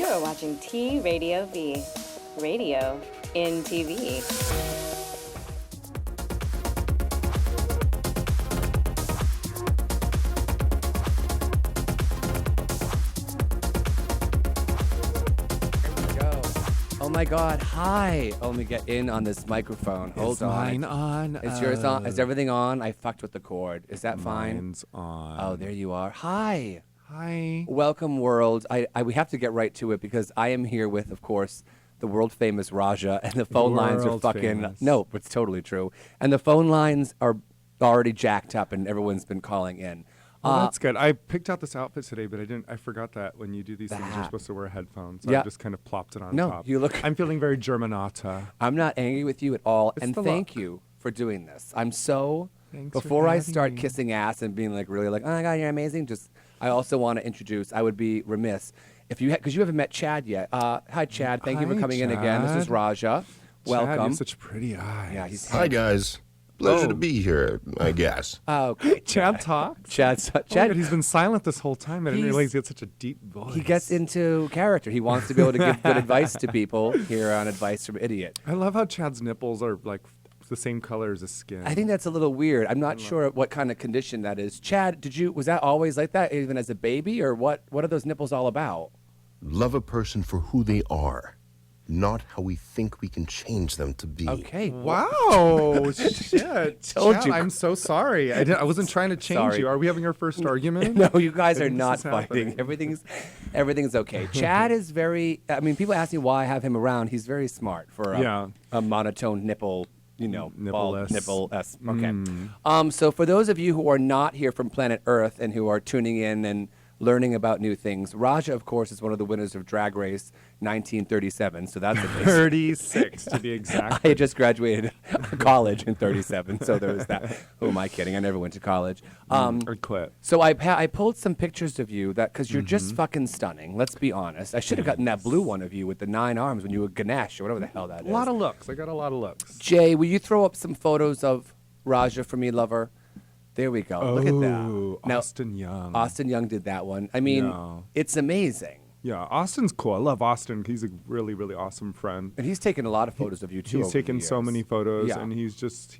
You are watching T Radio V, radio in TV. Oh my God! Hi. Oh, let me get in on this microphone. Hold Is on. mine on? Is yours on? Is everything on? I fucked with the cord. Is that fine? Mine's on. Oh, there you are. Hi. Hi. Welcome, world. We have to get right to it because I am here with, of course, the world famous Raja, and the phone lines are World fucking famous. no. It's totally true, and the phone lines are already jacked up, and everyone's been calling in. Well, that's good. I picked out this outfit today, but I forgot that when you do these things, you're hat. supposed to wear headphones. So Yeah. I just kind of plopped it on No, top. you look- I'm feeling very Germanata. I'm not angry with you at all, It's and the thank look. you for doing this. I'm so. Thanks for Before I having start me. kissing ass and being like really like, oh my God, you're amazing. I also want to introduce. I would be remiss if you because you haven't met Chad yet. Hi, Chad. Thank you for Hi, coming in again. This is Chad. Raja. Chad, you Welcome. have such pretty eyes. Yeah, he's Hi, guys. Pleasure Oh. to be here, I guess. okay. Chad talks. Chad. Oh my Chad. God, he's been silent this whole time. I didn't He's- realize he had such a deep voice. He gets into character. He wants to be able to give good advice to people here on Advice from Idiot. I love how Chad's nipples are like the same color as his skin. I think that's a little weird. I'm not sure what kind of condition that is. Chad, was that always like that, even as a baby, or what? What are those nipples all about? Love a person for who they are, not how we think we can change them to be. Okay. Wow, shit. Told Chad, you. I'm so sorry. I wasn't trying to change Sorry. you. Are we having our first argument? No, you guys I are think not this is fighting. happening. Everything's okay. Chad is very. I mean, people ask me why I have him around. He's very smart for a monotone nipple. Nipple-less. Nipple-less. Okay. So for those of you who are not here from planet Earth and who are tuning in and learning about new things, Raja, of course, is one of the winners of Drag Race 1937. So that's amazing. 36 to be exact. I had just graduated college in 37, so there was that. Who am I kidding? I never went to college. Or quit. So I pulled some pictures of you because you're Mm-hmm. just fucking stunning. Let's be honest. I should have gotten that blue one of you with the 9 arms when you were Ganesh or whatever the hell that is. A lot of looks. I got a lot of looks. Jay, will you throw up some photos of Raja for me, lover? There we go. Look at that. Now, Austin Young. Austin Young did that one. I mean, Yeah. it's amazing. Yeah, Austin's cool. I love Austin. He's a really, really awesome friend. And he's taken a lot of photos of you too. He's over the taken so years. many photos, Yeah. and he's just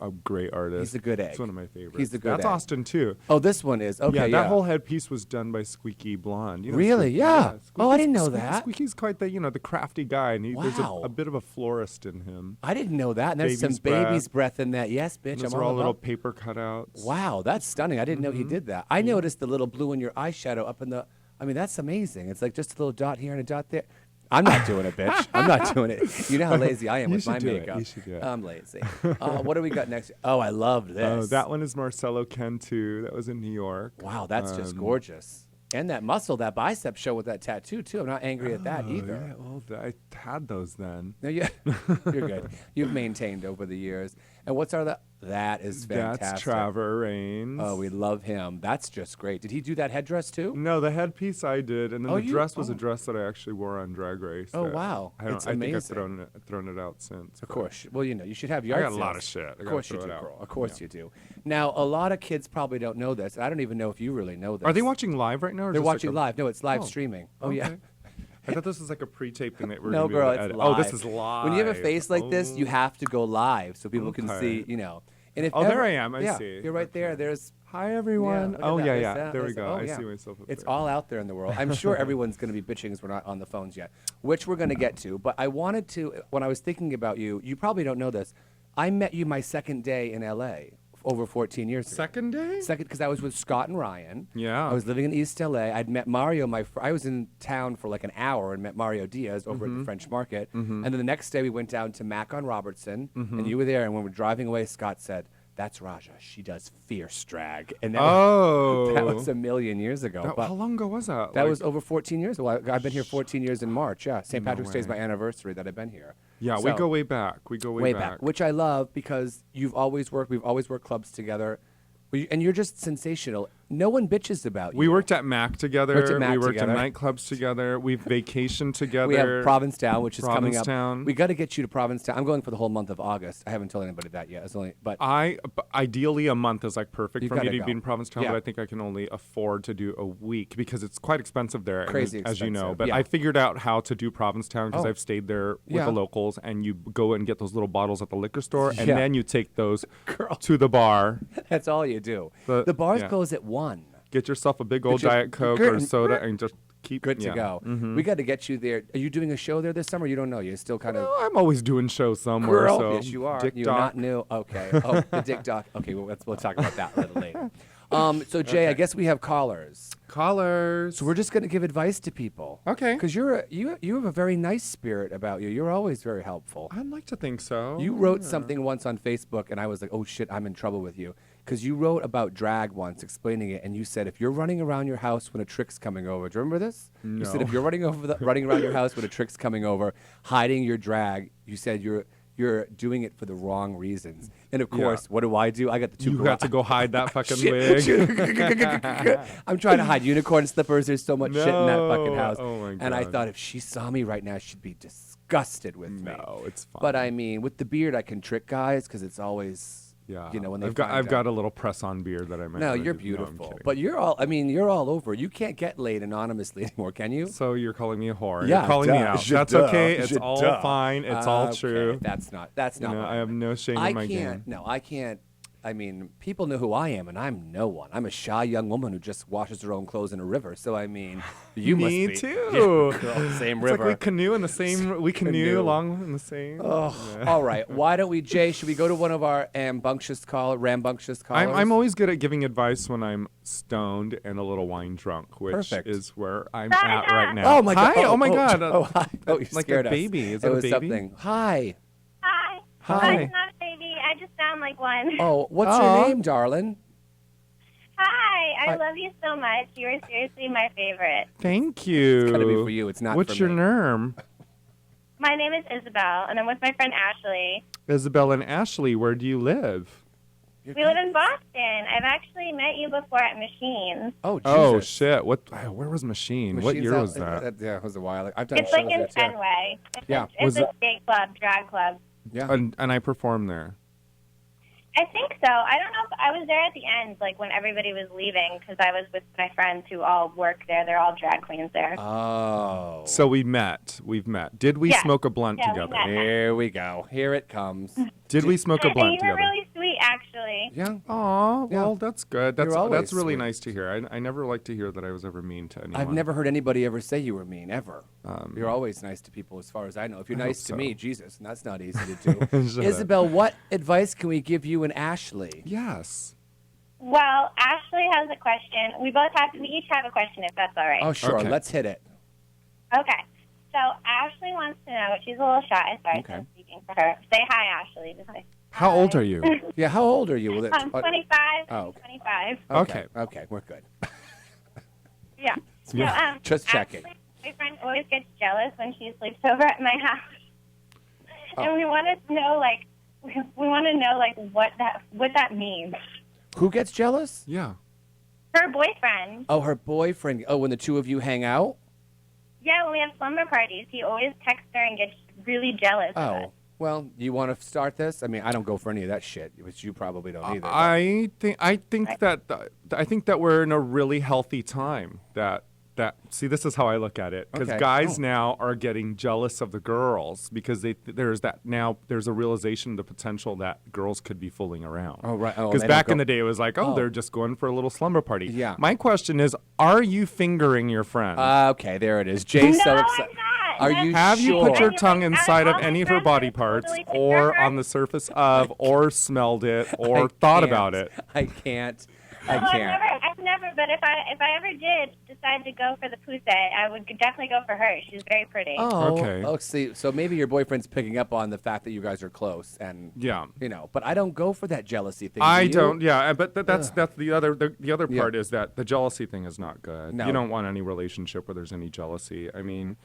a great artist. He's a good egg. He's one of my favorites. He's a good That's egg. Austin too. Oh, this one is okay. Yeah, that whole headpiece was done by Squeaky Blonde. You know, Really? Squeaky- Yeah. Oh, I didn't know Squeaky- that. Squeaky's quite the crafty guy, and there's Wow. a bit of a florist in him. I didn't know that. And there's some Baby's breath. baby's breath in that. Yes, bitch. And those I'm are all little about- paper cutouts. Wow, that's stunning. I didn't know he did that. I noticed the little blue in your eyeshadow up in the. I mean, that's amazing. It's like just a little dot here and a dot there. I'm not doing it, bitch. I'm not doing it. You know how lazy I am You with my should do it. makeup. You should do it. I'm lazy. What do we got next? Oh, I love this. Oh, that one is Marcelo Cantu. That was in New York. Wow, that's just gorgeous. And that muscle, that bicep show with that tattoo too. I'm not angry at that either. Yeah, well, I had those then. No, you're good. You've maintained over the years. And what's our that is fantastic. That's Trevor Raines. Oh, we love him. That's just great. Did he do that headdress too? No, the headpiece I did, and then Oh, the you- dress was oh. a dress that I actually wore on Drag Race. Oh, that wow. I It's think amazing. I've thrown it out since. Of course. Well, you should have yard I got a lot sales. of shit. I Of gotta course you throw do, it out. girl. Of course Yeah. you do. Now, a lot of kids probably don't know this. I don't even know if you really know this. Are they watching live right now? Or They're just like watching a- live. No, it's live Oh, streaming. Oh, yeah. okay. I thought this was like a pre-tape thing that we're No, gonna be girl, able to it's edit. live. Oh, this is live. When you have a face like this, you have to go live so people can Okay. see, And if Oh, there ever- I am. I yeah, see. You're right there. Okay. There's Hi everyone. look at Oh that. yeah, There's yeah. that. There we There's- go. oh, I yeah. see myself. Up It's there. all out there in the world. I'm sure everyone's going to be bitching because we're not on the phones yet, which we're going to get to. But I wanted to, when I was thinking about you, you probably don't know this. I met you my second day in LA over 14 years ago. Second day. Second, because I was with Scott and Ryan. Yeah. I was living in East LA. I'd met Mario. I was in town for like an hour and met Mario Diaz over at the French Market. And then the next day we went down to Mac on Robertson, and you were there. And when we were driving away, Scott said, "That's Raja. She does fierce drag." And that that was a million years ago. But how long ago was that? that Like- was over 14 years ago. I've been here 14 years in March. Yeah, St. No Patrick's Day is way. my anniversary that I've been here. Yeah, we So- go way back. We go way back. which I love because we've always worked clubs together. And you're just sensational. No one bitches about you. We worked at Mac together. We worked together. at nightclubs together. We've vacationed together. We have Provincetown, which is coming up. Provincetown. We got to get you to Provincetown. I'm going for the whole month of August. I haven't told anybody that yet. Ideally, a month is like perfect You've for me gotta to go. be in Provincetown, Yeah. but I think I can only afford to do a week because it's quite expensive there. Crazy as you know. expensive, But yeah. I figured out how to do Provincetown because Oh. I've stayed there with Yeah. the locals, and you go and get those little bottles at the liquor store, and Yeah. then you take those to the bar. That's all you do. The- The bars yeah. close at 1. Get yourself a big old Get your- Diet Coke good or and- soda and just keep Good to yeah. go. Mhm. We got to get you there. Are you doing a show there this summer? You don't know. You're still kind of. Well, I'm always doing shows somewhere. Girl, so yes, you are. Dick You're Doc. not new. Okay. Oh, the Dick Doc. Okay, well, we'll talk about that a little later. So Jay, I guess we have callers. Callers. So we're just going to give advice to people. Okay. Because you have a very nice spirit about you. You're always very helpful. I'd like to think so. You wrote something once on Facebook, and I was like, oh, shit, I'm in trouble with you. Because you wrote about drag once, explaining it, and you said, if you're running around your house when a trick's coming over, do you remember this? You said, No. if you're running around your house when a trick's coming over, hiding your drag, you said you're doing it for the wrong reasons. And of Yeah. course, what do? I got the two. You got to go hide that fucking Shit. wig. I'm trying to hide unicorn slippers. There's so much shit in that fucking No. house. Oh my And I God. thought if she saw me right now, she'd be disgusted with me. No, it's fine. But I mean, with the beard, I can trick guys because it's always, yeah, you know, when they I've find got out. a little press-on beard that I might. No, wanna you're do. No, I'm beautiful. kidding. But you're all over. You can't get laid anonymously anymore, can you? So you're calling me a whore. Yeah, You're calling me out. Je That's duh, okay. It's je all duh. fine. It's all Okay, true. That's not You know, what I have no shame in my game. No, I can't. I mean, people know who I am, and I'm no one. I'm a shy young woman who just washes her own clothes in a river. So I mean, you must Me be. too. Yeah, girl, same It's river. like we canoe in the same. We canoe Canoe. along in the same. Oh, Yeah. all right. Why don't we, Jay? Should we go to one of our rambunctious callers? I'm always good at giving advice when I'm stoned and a little wine drunk, which Perfect. is where I'm at right now. Oh my God! Hi. Oh my God. Oh, hi! Oh, you like scared a us. baby. Is it it a was baby? something. Hi. Hi. Hi. I'm not a baby. I just sound like one. Oh, what's Aw. your name, darling? Hi. I Hi. love you so much. You are seriously my favorite. Thank you. It's gotta be for you. It's not What's for your me. name? My name is Isabelle, and I'm with my friend Ashley. Isabelle and Ashley. Where do you live? We live in Boston. I've actually met you before at Machines. Oh, Jesus. Oh shit! Where was Machine? What Machines year out- was that? Yeah, it was a while. I've done It's shows like in there, too. Fenway. Yeah. It's Was a it- gay club, drag club. Yeah. And I performed there. I think so. I don't know if I was there at the end, like when everybody was leaving, because I was with my friends who all work there. They're all drag queens there. Oh. So we met. We've met. Did we Yeah. smoke a blunt Yeah, we together? met. Here we go. Here it comes. Did we smoke a And blunt you were together? really sweet, actually. Yeah. Aw, Yeah. well, that's good. You're always That's really sweet. nice to hear. I never like to hear that I was ever mean to anyone. I've never heard anybody ever say you were mean, ever. You're always nice to people, as far as I know. If you're I nice hope to so. me, Jesus, and that's not easy to do. Shut up. Isabelle, what advice can we give you and Ashley? Yes. Well, Ashley has a question. We each have a question, if that's all right. Oh, sure. Okay. Let's hit it. Okay. So Ashley wants to know. She's a little shy. Sorry, Okay. I'm speaking for her. Say hi, Ashley. Just say How hi. old are you? Yeah, how old are you? Will it, I'm 25. Oh, okay. 25. Okay. Okay, we're good. Yeah. So, Just checking. Ashley's boyfriend always gets jealous when she sleeps over at my house, Oh. and we want to know, what that means. Who gets jealous? Yeah. Her boyfriend. Oh, her boyfriend. Oh, when the two of you hang out? Yeah, when we have slumber parties, he always texts her and gets really jealous of us. Oh, well, you want to start this? I mean, I don't go for any of that shit, which you probably don't either. but- I think that we're in a really healthy time. See, this is how I look at it, because Okay. guys Oh. now are getting jealous of the girls because there's a realization of the potential that girls could be fooling around. Oh, right. Oh, Because they don't back in go- the day it was like, oh, Oh. they're just going for a little slumber party. Yeah. My question is, are you fingering your friend? Okay, there it is. Jay's so No, excited. I'm not. Are you Have you put sure? your tongue Out of inside of all my any of her friends, body I parts, totally picture or her. on the surface of, or smelled it, I or thought can't. about it? I can't. No, I can't. I've never. But if I ever did decide to go for the poussey, I would definitely go for her. She's very pretty. Oh, Okay. Oh, see, so maybe your boyfriend's picking up on the fact that you guys are close, and Yeah. you know. But I don't go for that jealousy thing. I do you? don't. Yeah, but that's the other Yeah. part is that the jealousy thing is not good. No. You don't want any relationship where there's any jealousy. I mean,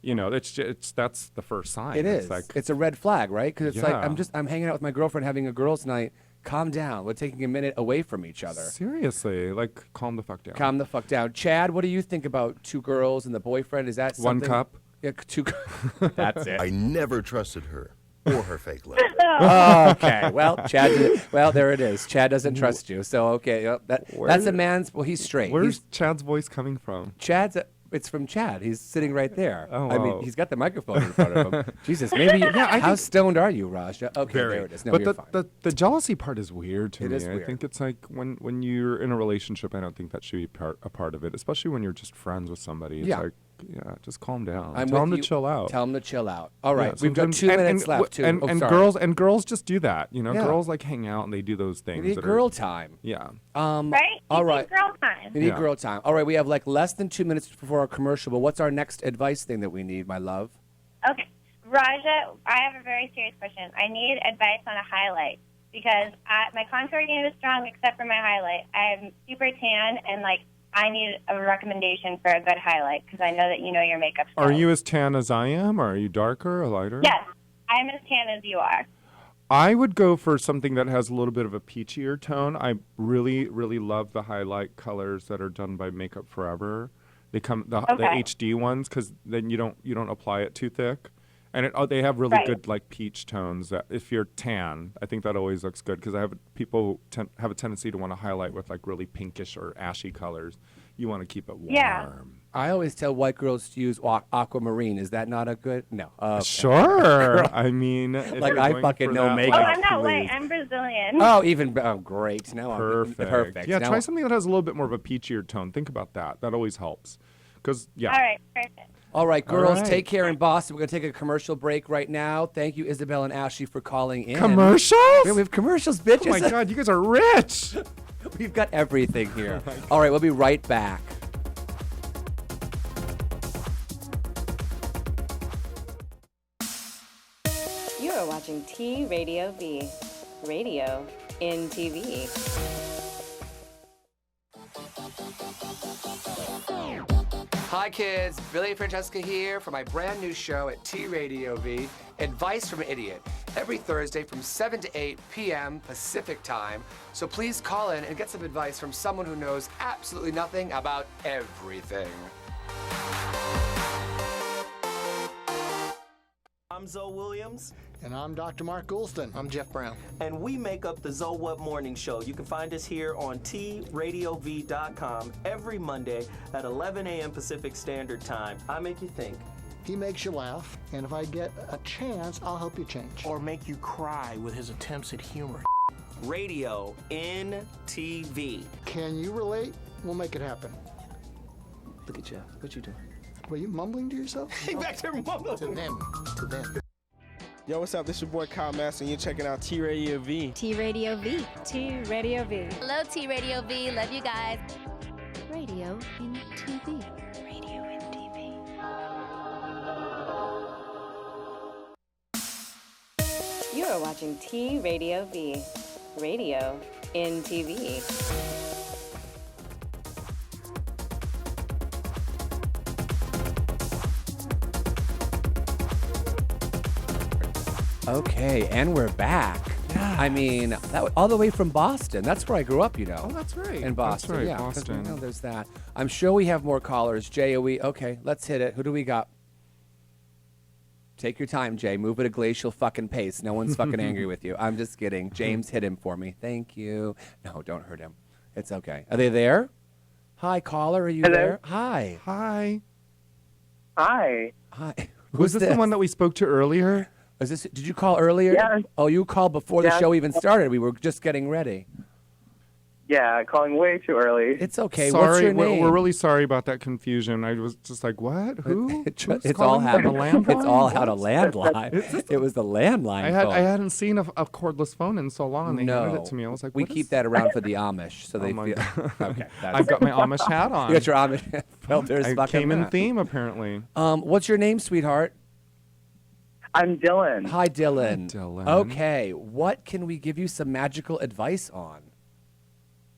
you know, that's the first sign. It is. It's like, It's a red flag, right? Because it's like Yeah. I'm hanging out with my girlfriend having a girls' night Calm down. We're taking a minute away from each other. Seriously, like, calm the fuck down. Calm the fuck down. Chad, what do you think about two girls and the boyfriend? Is that One something? cup. Yeah, two. That's it. I never trusted her or her fake letter. Okay. Well, Chad. Well, there it is. Chad doesn't trust you. So okay, that's a man's. Well, he's straight. Where's Chad's voice coming from? It's from Chad. He's sitting right there. Oh, I mean, wow. he's got the microphone in front of him. Jesus, maybe. How stoned are you, Raja? Okay, there it is. No, but you're fine. the jealousy part is weird to It me. is weird. I think it's like when you're in a relationship, I don't think that should be a part of it, especially when you're just friends with somebody. It's like, just calm down. Tell them to chill out. Tell them to chill out. All right, Yeah, we've got sometimes- 2 minutes left, too. And sorry. girls just do that. You know, Yeah. girls like hang out and they do those things. We need that girl are, time. Yeah. Right? All You need right. girl time. We need Yeah. girl time. All right, we have like less than 2 minutes before our commercial, but what's our next advice thing that we need, my love? Okay. Raja, I have a very serious question. I need advice on a highlight because my contour game is strong except for my highlight. I'm super tan and, like, I need a recommendation for a good highlight because I know that you know your makeup skills. Are you as tan as I am, or are you darker or lighter? Yes. I'm as tan as you are. I would go for something that has a little bit of a peachier tone. I really, really love the highlight colors that are done by Makeup Forever. They come the HD ones because then you don't apply it too thick, and they have really good like peach tones. That if you're tan, I think that always looks good because people have a tendency to want to highlight with like really pinkish or ashy colors. You want to keep it warm. Yeah. I always tell white girls to use aquamarine. Is that not a good? No. Sure. I mean, Like, I fucking know Oh, makeup. I'm not white. please. I'm Brazilian. Oh, even great. Now Perfect. perfect. Yeah, Now- try something that has a little bit more of a peachier tone. Think about that. That always helps. Because All right. Perfect. All right, girls, right. take care in Boston. We're going to take a commercial break right now. Thank you, Isabelle and Ashley, for calling in. commercials? Yeah, we have commercials, bitches. Oh my God, you guys are rich. We've got everything here. All right, we'll be right back. You are watching T Radio V, radio in TV. Hi, kids. Billy and Francesca here for my brand new show at T Radio V, Advice from an Idiot, every Thursday from 7 to 8 p.m. Pacific time. So please call in and get some advice from someone who knows absolutely nothing about everything. I'm Zoe Williams. And I'm Dr. Mark Goulston. I'm Jeff Brown. And we make up the Zoe What Morning Show. You can find us here on TRadiov.com every Monday at 11 a.m. Pacific Standard Time. I make you think. He makes you laugh, and if I get a chance, I'll help you change. Or make you cry with his attempts at humor. Radio in TV. Can you relate? We'll make it happen. Look at Jeff. What you doing? Were you mumbling to yourself? Back there mumbling. To them. To them. Yo, what's up? This your boy Kyle Master, and you're checking out T Radio V. T Radio V. T Radio V. Hello, T Radio V. Love you guys. Radio in TV. Radio in TV. You are watching T Radio V, radio in TV. Okay, and we're back. Yeah. I mean, that was all the way from Boston. That's where I grew up, you know. Oh, that's right. In Boston, That's right, yeah. 'cause, Boston. You know, there's that. I'm sure we have more callers. Jay, okay, let's hit it. Who do we got? Take your time, Jay. Move at a glacial fucking pace. No one's fucking angry with you. I'm just kidding. James, hit him for me. Thank you. No, don't hurt him. It's okay. Are they there? Hi, caller. Are you there? Hi. Hi. Hi. Hi. Was this the one that we spoke to earlier? Is this? Did you call earlier? Yeah. Oh, you called before the show even started. We were just getting ready. Yeah, calling way too early. It's okay. Sorry, What's your name? we're really sorry about that confusion. I was just like, what? Who? Who's It's all calling how from a landline? it's all how to landline. It was the landline phone. I hadn't seen a cordless phone in so long, and they handed it to me. I was like, we what keep is- that around for the Amish, so they my feel. God. Okay, that's I've got my Amish hat on. You got your Amish filters. I fucking came in that. theme, apparently. What's your name, sweetheart? I'm Dylan. Hi, Dylan. Dylan. Okay, what can we give you some magical advice on?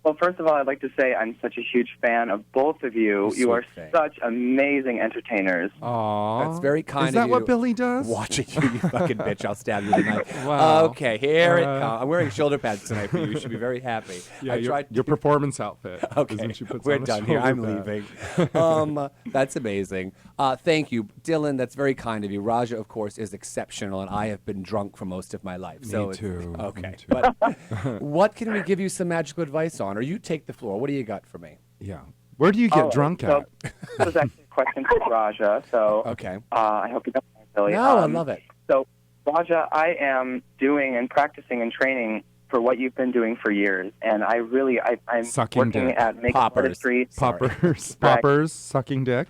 Well, first of all, I'd like to say I'm such a huge fan of both of you. You are such amazing entertainers. Aww. That's very kind of you. Is you. that what Billy does? Watching you, you fucking bitch. I'll stab you tonight. Wow. Okay, here it comes. I'm wearing shoulder pads tonight for you. You should be very happy. Yeah, your performance outfit. Okay, we're done here. I'm leaving. That's amazing. Thank you, Dylan. That's very kind of you. Raja, of course, is exceptional, and I have been drunk for most of my life. Me too. Okay. Me too. But what can we give you some magical advice on? Or you take the floor. What do you got for me? Yeah. Where do you get drunk at? This was actually a question for Raja, so okay. I hope you don't mind, Billy. No, I love it. So, Raja, I am doing and practicing and training for what you've been doing for years, and I'm Sucking working dick. at makeup artistry. Poppers, sucking dick.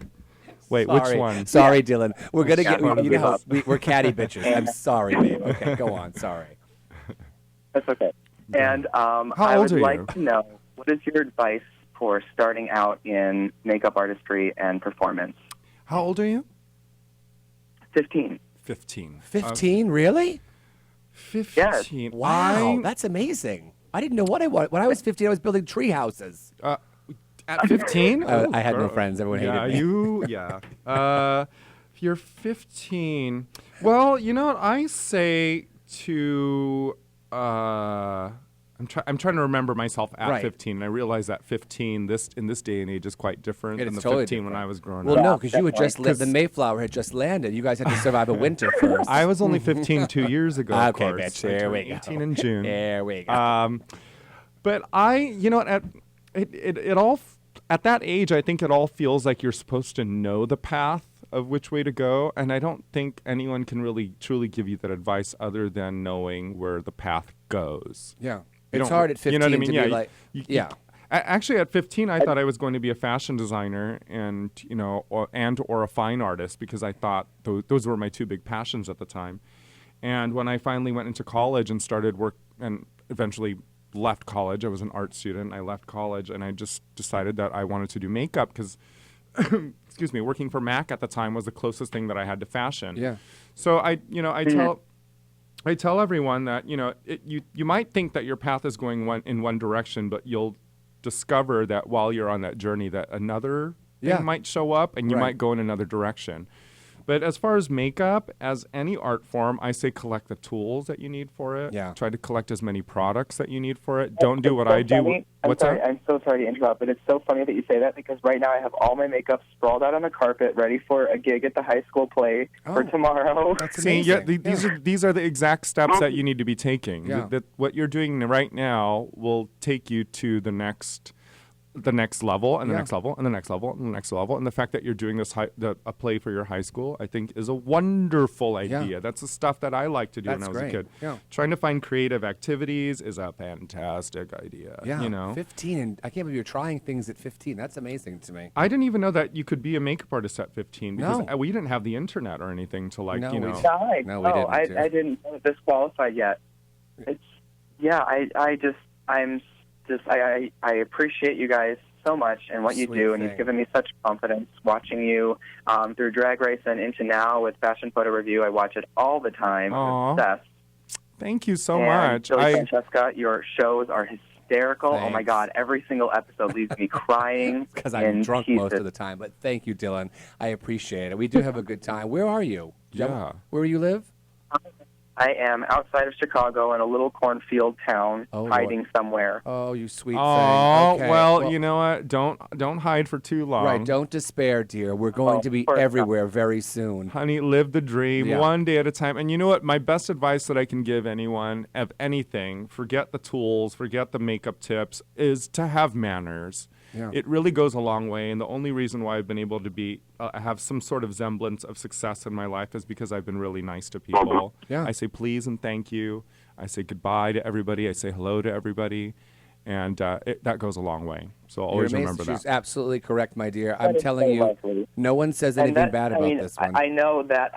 Wait, Sorry. which one? Sorry, Dylan. We're gonna get. You know how we're catty bitches. I'm sorry, babe. Okay, go on. Sorry. That's okay. And I would like to know, what is your advice for starting out in makeup artistry and performance? How old are you? 15. 15. 15? Really? 15. Yes. Wow, that's amazing. I didn't know what I wanted. When I was 15, I was building tree houses. At 15? I had no friends. Everyone hated me. If you're 15, well, you know what I say to. I'm trying to remember myself at 15, and I realize that 15 in this day and age is quite different than the totally 15 different. when I was growing Well, up. no, because you had just the Mayflower had just landed. You guys had to survive a winter first. I was only 15 2 years ago. Of Okay, course. bitch. There we go. 18 in June. There we go. But you know, it all at that age, I think it all feels like you're supposed to know the path of which way to go, and I don't think anyone can really truly give you that advice other than knowing where the path goes. Yeah. It's hard at 15 you know what I mean? to be like, Actually, at 15, I thought I was going to be a fashion designer and, you know, or a fine artist, because I thought those were my two big passions at the time. And when I finally went into college and started work and eventually left college, I was an art student. I left college and I just decided that I wanted to do makeup because, excuse me, working for Mac at the time was the closest thing that I had to fashion. Yeah. So I tell everyone that, you know, you might think that your path is going in one direction, but you'll discover that while you're on that journey that another thing might show up and you might go in another direction. But as far as makeup, as any art form, I say collect the tools that you need for it. Yeah. Try to collect as many products that you need for it. Don't do what I do. I'm sorry. I'm so sorry to interrupt, but it's so funny that you say that, because right now I have all my makeup sprawled out on the carpet, ready for a gig at the high school play for tomorrow. That's See, amazing. these are the exact steps that you need to be taking. Yeah. That what you're doing right now will take you to the next level and the next level and the next level and the next level. And the fact that you're doing this a play for your high school, I think, is a wonderful idea. Yeah. That's the stuff that I like to do when I was a kid. Yeah. Trying to find creative activities is a fantastic idea. Yeah. You know? 15, and I can't believe you're trying things at 15. That's amazing to me. I didn't even know that you could be a makeup artist at 15 because No. we didn't have the internet or anything to like, No, you we know. didn't. No, we didn't. I didn't know this qualified yet. I appreciate you guys so much and what you Sweet do, and thing. you've given me such confidence watching you through Drag Race and into now with Fashion Photo Review. I watch it all the time. Aw. I'm obsessed. Thank you so And much. Billy, Francesca, your shows are hysterical. Oh my Thanks. God, every single episode leaves me crying. Because I'm in drunk pieces. most of the time. But thank you, Dylan. I appreciate it. We do have a good time. Where are you? Yeah. Where you live? I am outside of Chicago in a little cornfield town, hiding somewhere. Oh, you sweet Oh, thing. Okay. well, you know what? Don't hide for too long. Right, don't despair, dear. We're going to be everywhere very soon. Honey, live the dream one day at a time. And you know what? My best advice that I can give anyone of anything, forget the tools, forget the makeup tips, is to have manners. Yeah. It really goes a long way. And the only reason why I've been able to have some sort of semblance of success in my life is because I've been really nice to people. Yeah. I say please and thank you. I say goodbye to everybody. I say hello to everybody. And that goes a long way. So I'll always remember that. She's absolutely correct, my dear. I'm telling you, lovely. no one says anything bad about this one. I know that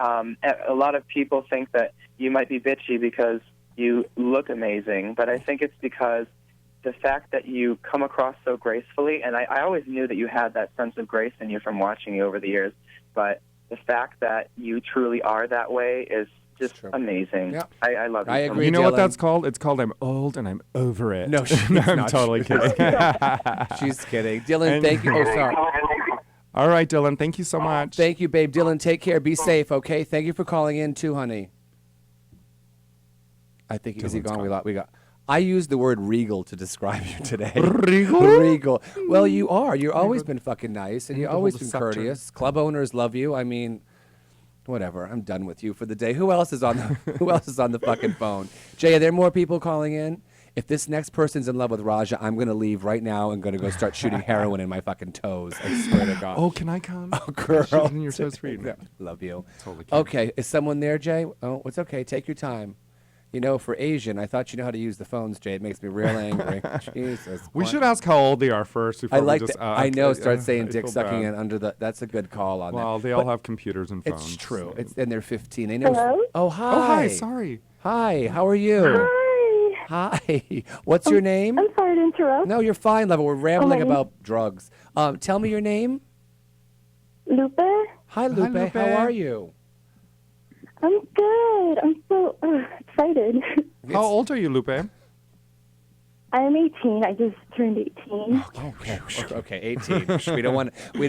a lot of people think that you might be bitchy because you look amazing, but I think it's because the fact that you come across so gracefully, and I always knew that you had that sense of grace in you from watching you over the years, but the fact that you truly are that way is just amazing. Yeah. I love you. I so agree. You know much. what that's called? It's called I'm old and I'm over it. No, she's I'm not. totally kidding. She's kidding. Dylan, thank you. Oh, sorry. All right, Dylan, thank you so much. Thank you, babe. Dylan, take care. Be safe, okay? Thank you for calling in too, honey. I think is he gone? We got. I used the word regal to describe you today. Regal? Regal. Well, you are. You've always been fucking nice, and you've always hold been the scepter. courteous. Club owners love you. I mean, whatever. I'm done with you for the day. Who else is on the Who else is on the fucking phone? Jay, are there more people calling in? If this next person's in love with Raja, I'm going to leave right now and going to go start shooting heroin in my fucking toes. I swear to God. Oh, can I come? Oh, girl. Shooting your toes for you. Yeah, love you. Totally kidding. Okay, is someone there, Jay? Oh, it's okay. Take your time. You know, for Asian, I thought you know how to use the phones, Jay. It makes me real angry. Jesus. We should ask how old they are first. Before I like we just, that. I know. Start saying I dick feel sucking bad. in under the. That's a good call on that. Well, they all have computers and phones. It's true. It's and they're 15. They know. Hello? Oh hi. Oh, hi. Sorry. Hi. How are you? Hi. Hi. What's your name? I'm sorry to interrupt. No, you're fine, Level. We're rambling my about drugs. Tell me your name. Lupe? Hi, Lupe. Lupe. How are you? I'm good. I'm so excited. How old are you, Lupe? I'm 18. I just turned 18. Okay, 18. we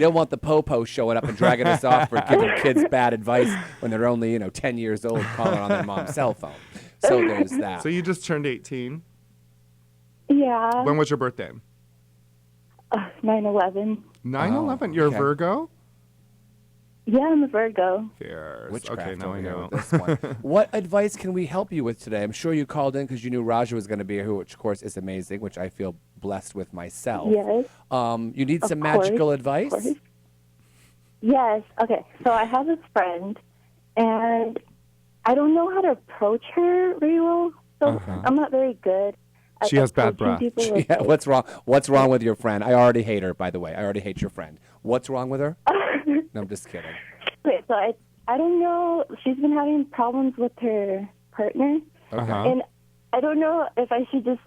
don't want the popo showing up and dragging us off for giving kids bad advice when they're only 10 years old, calling on their mom's cell phone. So there's that. So you just turned 18. Yeah. When was your birthday? 9/11. 9/11. You're okay. a Virgo? Yeah, I'm a Virgo. Fierce. Witchcraft Okay, now over I here know. with this one. What advice can we help you with today? I'm sure you called in because you knew Raja was going to be here, which of course is amazing, which I feel blessed with myself. Yes. You need Of some course, magical of advice? course. Yes. Okay. So I have this friend, and I don't know how to approach her very well. So I'm not very good at She has bad approaching breath. people with, Yeah, what's wrong? What's wrong with your friend? I already hate her, by the way. I already hate your friend. What's wrong with her? No, I'm just kidding. Okay, so I don't know. She's been having problems with her partner, and I don't know if I should just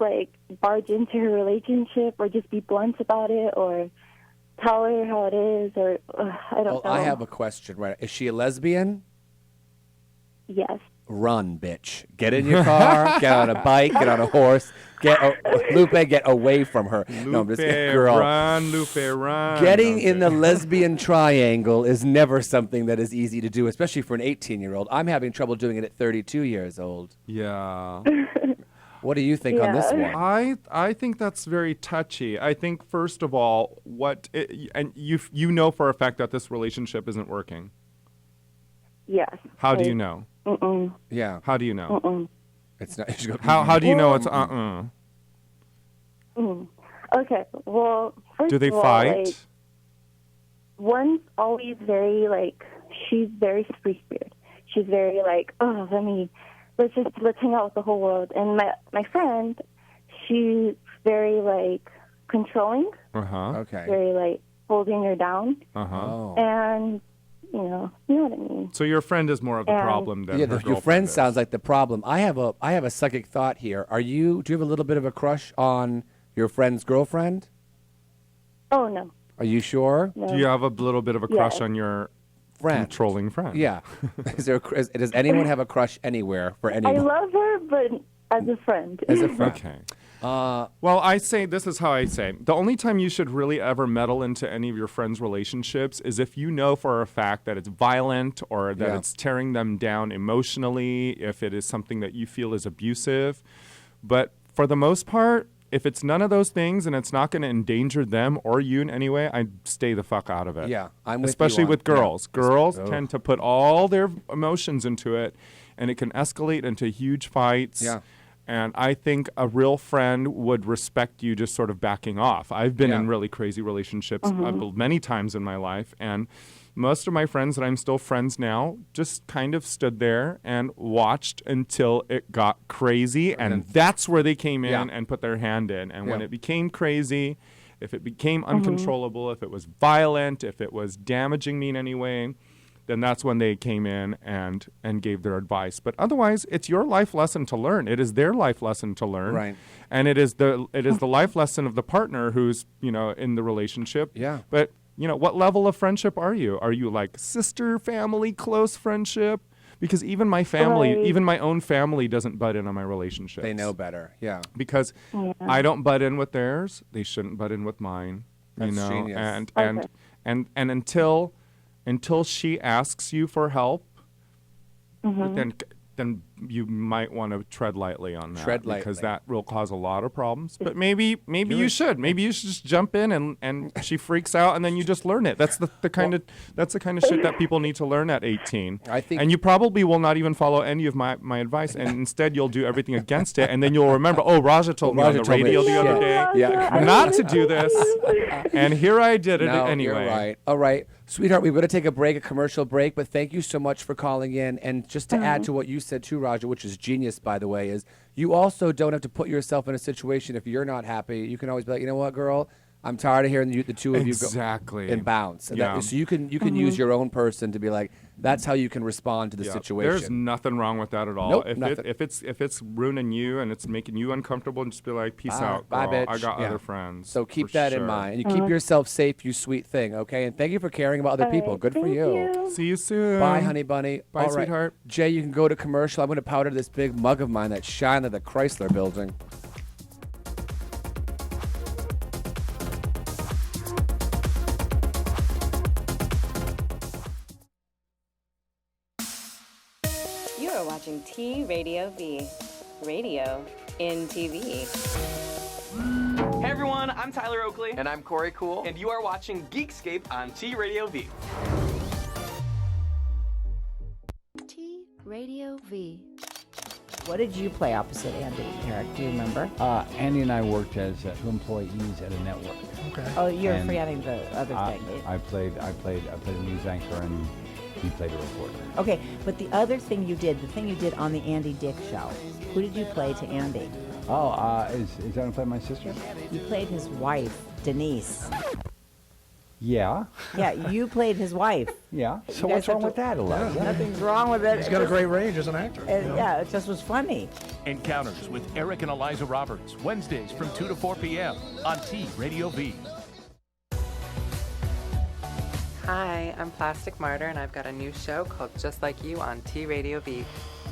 barge into her relationship or just be blunt about it or tell her how it is or I don't know. I have a question. Right? Is she a lesbian? Yes. Run, bitch. Get in your car, get on a bike, get on a horse. Lupe, get away from her. No, I'm just kidding. Girl. Run, Lupe, run. Getting in the lesbian triangle is never something that is easy to do, especially for an 18-year-old. I'm having trouble doing it at 32 years old. Yeah. What do you think on this one? I think that's very touchy. I think first of all, and you know for a fact that this relationship isn't working. Yes. How do you know? Yeah. How do you know? It's not. How do you know it's Okay. Well, first Do they of all, fight? One's always very she's very free spirit. She's very let's hang out with the whole world. And my friend, she's very controlling. Okay. Very holding her down. Oh. And you know what I mean. So your friend is more of the problem than her your girlfriend friend is. sounds like the problem. I have a psychic thought here. Do you have a little bit of a crush on your friend's girlfriend? Oh no. Are you sure? No. Do you have a little bit of a crush Yes. on your friend? Controlling friend. Yeah. Does anyone have a crush anywhere for anyone? I love her, but as a friend. As a friend. Okay. Well, I say, this is how I say. The only time you should really ever meddle into any of your friends' relationships is if you know for a fact that it's violent or that it's tearing them down emotionally, if it is something that you feel is abusive. But for the most part, if it's none of those things and it's not going to endanger them or you in any way, I'd stay the fuck out of it. Yeah, I'm with you Especially on- with girls. yeah. Girls Oh. tend to put all their emotions into it, and it can escalate into huge fights. Yeah. And I think a real friend would respect you just sort of backing off. I've been in really crazy relationships many times in my life, and most of my friends that I'm still friends now just kind of stood there and watched until it got crazy, and that's where they came in and put their hand in. And when it became crazy, if it became uncontrollable, if it was violent, if it was damaging me in any way, then that's when they came in and gave their advice. But otherwise, it's your life lesson to learn. It is their life lesson to learn. Right. And it is the life lesson of the partner who's, in the relationship. Yeah. But, what level of friendship are you? Are you like sister, family, close friendship? because even my family, even my own family doesn't butt in on my relationships. They know better. Yeah. Because I don't butt in with theirs. They shouldn't butt in with mine. That's you know, genius. and until she asks you for help, then you might want to tread lightly on that because that will cause a lot of problems. But maybe you should. Maybe you should just jump in and she freaks out and then you just learn it. That's the kind of shit that people need to learn at 18. I think, and you probably will not even follow any of my advice, and instead you'll do everything against it, and then you'll remember, oh, Raja told me on the radio the other day not to do this, and here I did it anyway. You're right. All right. Sweetheart, we're going to take a commercial break, but thank you so much for calling in. And just to add to what you said too, Raja, which is genius, by the way, is you also don't have to put yourself in a situation if you're not happy. You can always be like, you know what, girl? I'm tired of hearing the two of you go and bounce. And so you can use your own person to be like, that's how you can respond to the situation. There's nothing wrong with that at all. Nope, if it's ruining you and it's making you uncomfortable, and just be like, peace out, girl. Bye, bitch. I got other friends. So keep that in mind. And you keep yourself safe, you sweet thing, okay? And thank you for caring about other people. Good for you. See you soon. Bye, honey bunny. Bye, all right. sweetheart. Jay, you can go to commercial. I'm going to powder this big mug of mine that's shining at the Chrysler building. You're watching T Radio V. Radio in TV. Hey everyone, I'm Tyler Oakley. And I'm Corey Cool. And you are watching Geekscape on T Radio V. T Radio V. What did you play opposite Andy, Eric? Do you remember? Andy and I worked as two employees at a network. Okay. Oh, you're forgetting the other thing. I played a news anchor, and he played a reporter. Okay, but the other thing you did, the thing you did on the Andy Dick show, who did you play to Andy? Oh, is that going to play my sister? You played his wife, Denise. Yeah. Yeah, you played his wife. Yeah. So what's wrong with that, Eliza? Nothing's wrong with it. He's got a great range as an actor. Yeah, it just was funny. Encounters with Eric and Eliza Roberts, Wednesdays from 2 to 4 p.m. on T Radio V. Hi, I'm Plastic Martyr, and I've got a new show called Just Like You on T Radio V.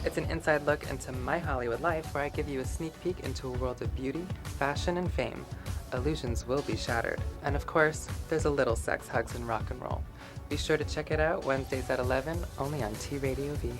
It's an inside look into my Hollywood life where I give you a sneak peek into a world of beauty, fashion, and fame. Illusions will be shattered. And of course, there's a little sex, hugs, and rock and roll. Be sure to check it out Wednesdays at 11, only on T Radio V.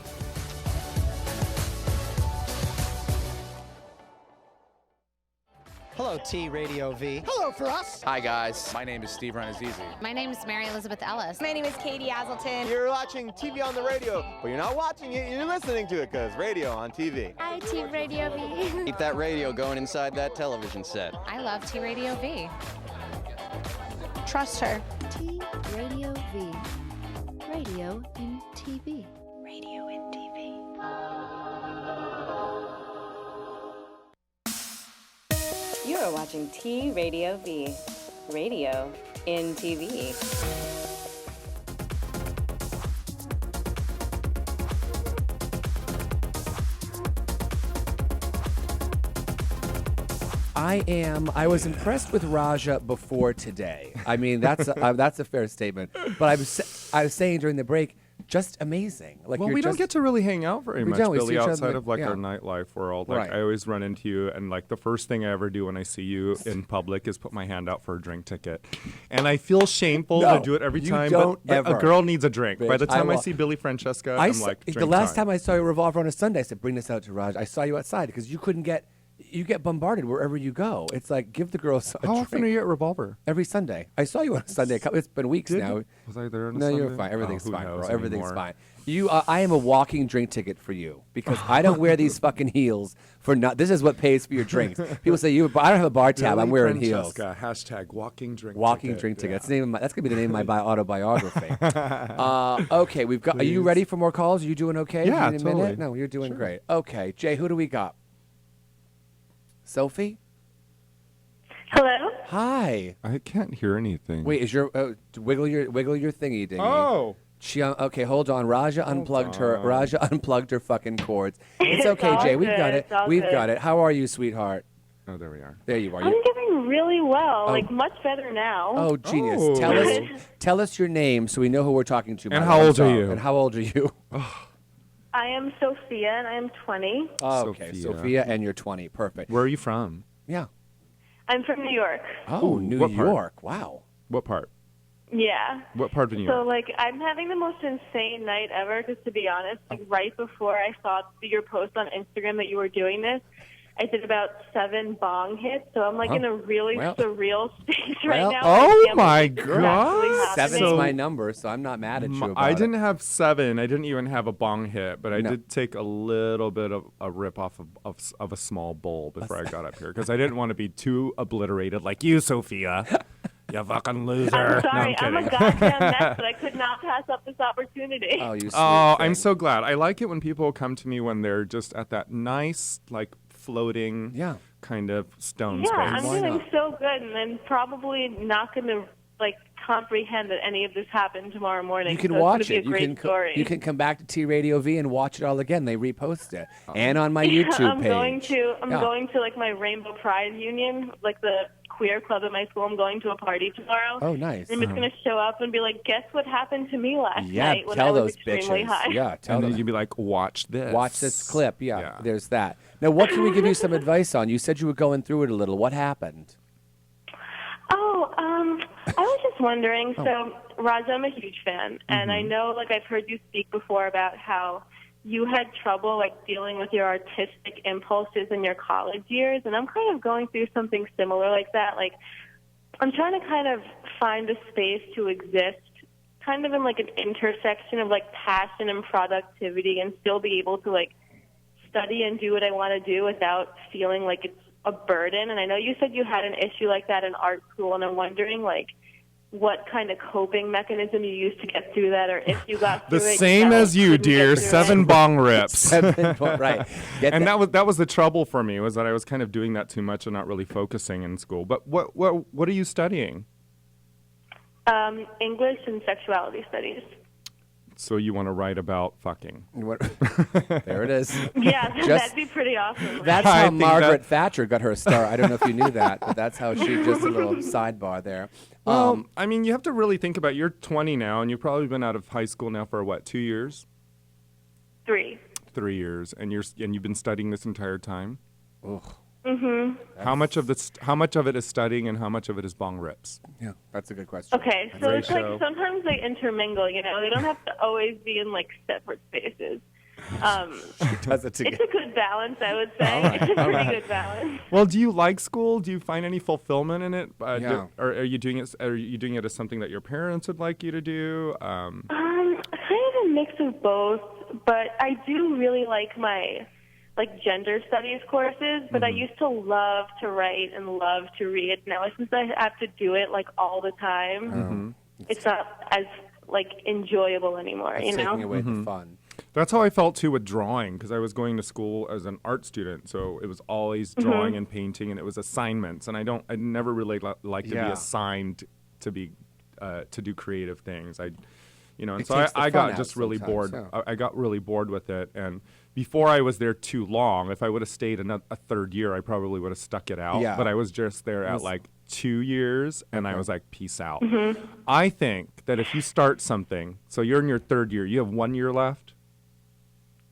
Hello, T Radio V. Hello for us. Hi, guys. My name is Steve Ranazizi. My name is Mary Elizabeth Ellis. My name is Katie Aselton. You're watching TV on the radio, but you're not watching it, you're listening to it, because radio on TV. Hi, T Radio V. Keep that radio going inside that television set. I love T Radio V. Trust her. T Radio V. Radio in TV. Radio in TV. You're watching T Radio V. Radio in TV. I was impressed with Raja before today. I mean, that's a fair statement. But I was saying during the break, just amazing. Like, well, we don't get to really hang out very much, Billy, outside of like our nightlife world. Like, I always run into you, and like the first thing I ever do when I see you in public is put my hand out for a drink ticket, and I feel shameful to do it every time. But a girl needs a drink. Bitch, by the time I see Billy Francesca, I'm like, the last time I saw you Revolver on a Sunday, I said, bring this out to Raj. I saw you outside because you couldn't get. You get bombarded wherever you go. It's like, give the girls a drink. How often are you at Revolver? Every Sunday. I saw you on a Sunday. It's been weeks now. Was I there on a No, Sunday? you're fine. Everything's fine, bro. Everything's fine. I am a walking drink ticket for you because I don't wear these fucking heels for not. This is what pays for your drinks. People say I don't have a bar tab. I'm wearing heels. Hashtag walking drink. Walking drink ticket. That's gonna be the name of my autobiography. Okay, we've got. Please. Are you ready for more calls? Are you doing okay? Yeah, in a totally. minute? No, you're doing great. Okay, Jay, who do we got? Sophie? Hello? Hi. I can't hear anything. Wait, is your wiggle your thingy dingy? Oh. Okay, hold on. Raja unplugged her fucking cords. It's okay, Jay. We've got it. We've got it. How are you, sweetheart? Oh, there we are. There you are. I'm doing really well, like much better now. Oh, genius. Tell us your name so we know who we're talking to. And how old are you? And how old are you? I am Sophia, and I am 20. Oh, okay, Sophia, and you're 20. Perfect. Where are you from? Yeah. I'm from New York. Oh, New what part? York. Wow. What part? Yeah. What part of New So, York? like, I'm having the most insane night ever, because to be honest, like, right before I saw your post on Instagram that you were doing this, I did about 7 bong hits, so I'm, like, in a really surreal stage right now. Oh, my God. 7's my number, so I'm not mad at you about I it. didn't have 7. I didn't even have a bong hit, but I did take a little bit of a rip off of a small bowl before I got up here, because I didn't want to be too obliterated like you, Sophia. You fucking loser. I'm sorry, No, I'm I'm a kidding. goddamn mess, but I could not pass up this opportunity. Oh, I'm so glad. I like it when people come to me when they're just at that nice, like, floating kind of stone Yeah, space. I'm doing so good, and I'm probably not going to, like, comprehend that any of this happened tomorrow morning. You can so watch it's gonna it. be a great story. You can come back to T Radio V and watch it all again. They repost it, and on my YouTube I'm page. I'm going to like my Rainbow Pride Union, like the queer club at my school. I'm going to a party tomorrow. Oh, nice. I'm just going to show up and be like, guess what happened to me last night when I tell was those extremely bitches. high. Yeah, tell And them. then you'd be like, watch this. Watch this clip. Yeah, there's that. Now, what can we give you some advice on? You said you were going through it a little. What happened? Oh, I was just wondering. So, Raja, I'm a huge fan, and I know, like, I've heard you speak before about how you had trouble, like, dealing with your artistic impulses in your college years, and I'm kind of going through something similar like that. Like, I'm trying to kind of find a space to exist, kind of in, like, an intersection of, like, passion and productivity, and still be able to, like, study and do what I want to do without feeling like it's a burden. And I know you said you had an issue like that in art school, and I'm wondering, like, what kind of coping mechanism you used to get through that, or if you got The through it. same as you, dear. 7 it. bong rips. Right. And that was the trouble for me, was that I was kind of doing that too much and not really focusing in school. But what are you studying? English and sexuality studies. So you want to write about fucking. There it is. Yeah, that'd be pretty awesome. That's how Margaret Thatcher got her start. I don't know if you knew that, but that's how she, just a little sidebar there. Well, I mean, you have to really think about, you're 20 now, and you've probably been out of high school now for, what, 2 years? 3. 3 years. And you've been studying this entire time? Ugh. Mm-hmm. How much of it is studying and how much of it is bong rips? Yeah, that's a good question. Okay, so it's like sometimes they intermingle, you know? They don't have to always be in, like, separate spaces. She does it together. It's a good balance, I would say. It's a pretty good balance. Well, do you like school? Do you find any fulfillment in it? Yeah. Or are you doing it? Are you doing it as something that your parents would like you to do? Kind of a mix of both, but I do really like my gender studies courses, but I used to love to write and love to read. Now, since I have to do it like all the time, it's not as enjoyable anymore. It's you know, taking away the fun. That's how I felt too with drawing, because I was going to school as an art student, so it was always drawing and painting, and it was assignments, and I never really like to be assigned to be to do creative things. And so I got just really bored. Yeah. I got really bored with it, and before I was there too long, if I would have stayed a third year, I probably would have stuck it out. Yeah. But I was just there at 2 years, and I was like, peace out. Mm-hmm. I think that if you start something, so you're in your third year, you have 1 year left.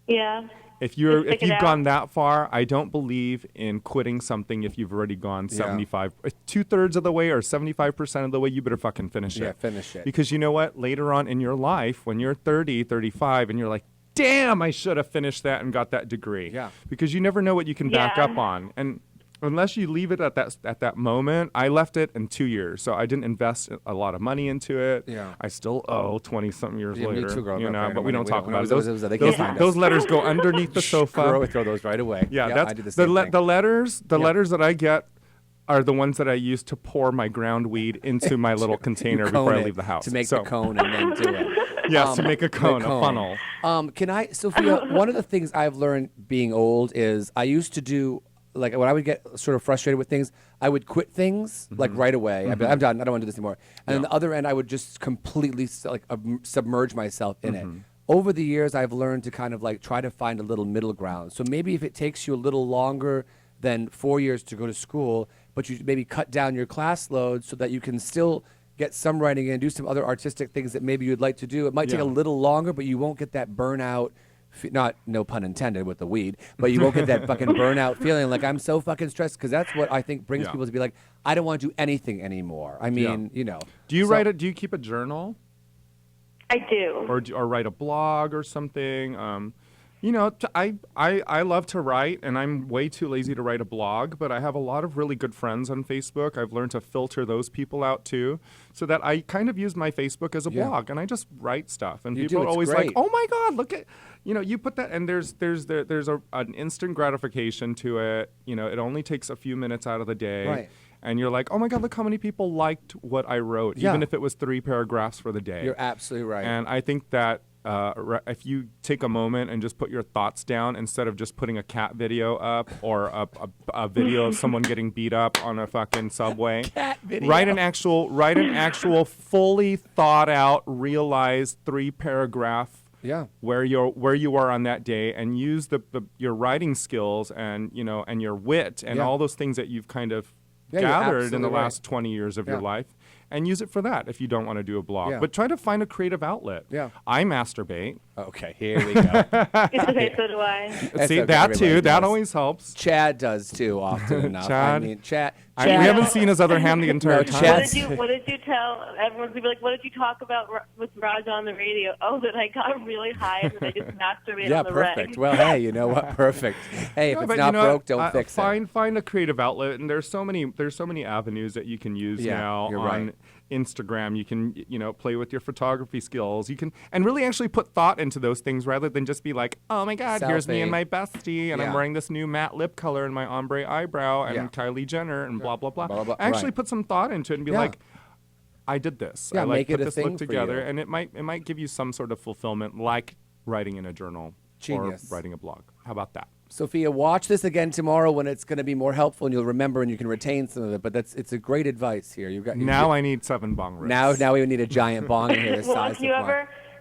yeah. If you've gone that far, I don't believe in quitting something if you've already gone 2/3 of the way or 75% of the way. You better fucking finish it. Yeah, finish it. Because you know what? Later on in your life, when you're 30, 35, and you're like, damn, I should have finished that and got that degree. Yeah. Because you never know what you can back up on. And unless you leave it at that moment, I left it in 2 years, so I didn't invest a lot of money into it. Yeah. I still owe 20-something years Yeah, me later. too, girl. Okay, but we don't talk about it. they can't find us. Those letters go underneath the sofa. Throw those right away. Yeah, I do the same thing. the letters that I get are the ones that I use to pour my ground weed into my little container before I leave the house. To make the cone and then do it. Yes, to make a cone, a funnel. Can I, Sophia, one of the things I've learned being old is I used to do, when I would get sort of frustrated with things, I would quit things right away. I'd be like, I'm done. I don't want to do this anymore. And on the other end, I would just completely submerge myself in it. Over the years, I've learned to kind of try to find a little middle ground. So maybe if it takes you a little longer than 4 years to go to school, but you maybe cut down your class load so that you can still get some writing in, do some other artistic things that maybe you'd like to do. It might take a little longer, but you won't get that burnout not no pun intended with the weed, but you won't get that fucking burnout feeling like I'm so fucking stressed, because that's what I think brings people to be like, I don't want to do anything anymore. I mean, you know. Do you do you keep a journal? I do. Or write a blog or something? You know, I love to write, and I'm way too lazy to write a blog, but I have a lot of really good friends on Facebook. I've learned to filter those people out too, so that I kind of use my Facebook as a blog, and I just write stuff. And people are always like, oh my God, look at, you know, you put that, and there's an instant gratification to it. You know, it only takes a few minutes out of the day. Right. And you're like, oh my God, look how many people liked what I wrote, even if it was 3 paragraphs for the day. You're absolutely right. And I think that if you take a moment and just put your thoughts down instead of just putting a cat video up or a video of someone getting beat up on a fucking subway, cat video. write an actual fully thought out, realized 3-paragraph. Yeah. Where you are on that day, and use your writing skills and your wit and all those things that you've kind of gathered in the last 20 years of your life, and use it for that if you don't want to do a blog. But try to find a creative outlet. Yeah. I masturbate. Okay, here we go. It's okay, so do I. See, that too. That always helps. Chad does too, often enough. Chad? I mean, Chad. We haven't seen his other hand the entire time. What did you tell? Everyone's gonna be like, what did you talk about with Raj on the radio? Oh, that I got really high and that I just masturbated on the perfect. reg. Well, hey, you know what? Perfect. Hey, if it's not broke, don't fix it. Find a creative outlet, and there's so many avenues that you can use now you're on right. Instagram. You can play with your photography skills. You can really actually put thought into those things rather than just be like, oh my God, here's me and my bestie, and I'm wearing this new matte lip color and my ombre eyebrow and Kylie Jenner and blah blah blah. Actually put some thought into it and be like, I did this. I make it put a this thing look for together, you. and it might give you some sort of fulfillment, like writing in a journal Genius. or writing a blog. How about that? Sophia, watch this again tomorrow when it's going to be more helpful and you'll remember and you can retain some of it. But it's a great advice here. I need 7 bong rips. Now we need a giant bong in here. Well,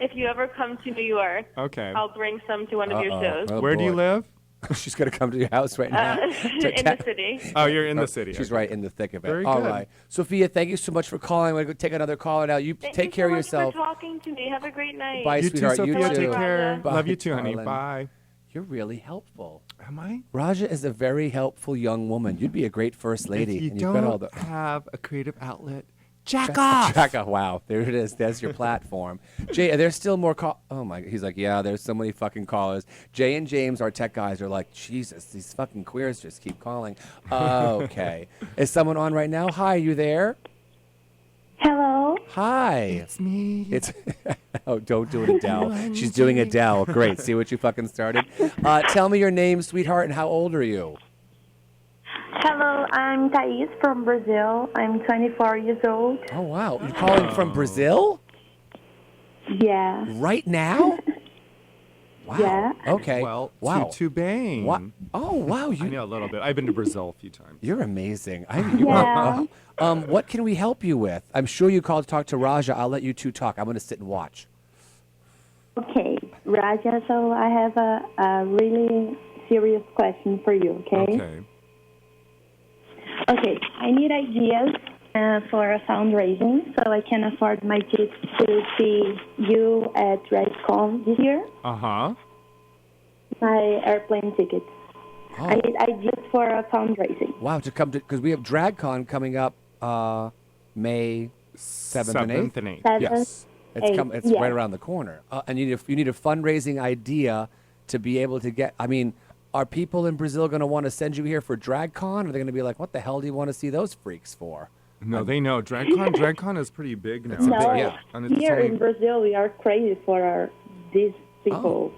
if you ever come to New York, I'll bring some to one of your shows. Oh, where do you live? She's going to come to your house right now. In the city. Oh, you're in the city. She's right in the thick of it. Very All good. right. Sophia, thank you so much for calling. I'm going to go take another caller now. You take care of yourself. Thank you so much for talking to me. Have a great night. Bye, sweetheart. Sophia. You too. Take care. Bye, Love you too, honey. darling. Bye. You're really helpful. Am I? Raja is a very helpful young woman. You'd be a great first lady. If you and don't you've got all the have a creative outlet, jack off. Jack off. Wow, there it is. That's your platform. Jay, are there still more Oh my, he's like, yeah, there's so many fucking callers. Jay and James, our tech guys, are like, Jesus, these fucking queers just keep calling. Okay. Is someone on right now? Hi, you there? Hello. Hi. It's me. It's oh, don't do it, Adele. She's doing Adele. Great. See what you fucking started. Tell me your name, sweetheart, and how old are you? Hello, I'm Thais from Brazil. I'm 24 years old. Oh wow, you're calling from Brazil? Yeah. Right now? Wow. Yeah. Okay. Well, wow. to Bang. What? Oh wow, I know a little bit. I've been to Brazil a few times. You're amazing. Yeah. What can we help you with? I'm sure you called to talk to Raja. I'll let you two talk. I'm going to sit and watch. Okay, Raja, so I have a really serious question for you, okay? Okay, I need ideas for a fundraising so I can afford my kids to see you at DragCon this year. Uh-huh. My airplane tickets. Oh. I need ideas for a fundraising. Wow, to come to, because we have DragCon coming up May 7th and 8th. 7th and 8th. Yes. It's right around the corner. And you need a fundraising idea to be able to get, I mean, are people in Brazil going to want to send you here for DragCon? Or are they going to be like, what the hell do you want to see those freaks for? No, they know. DragCon is pretty big now. No, And it's here only- in Brazil we are crazy for these people.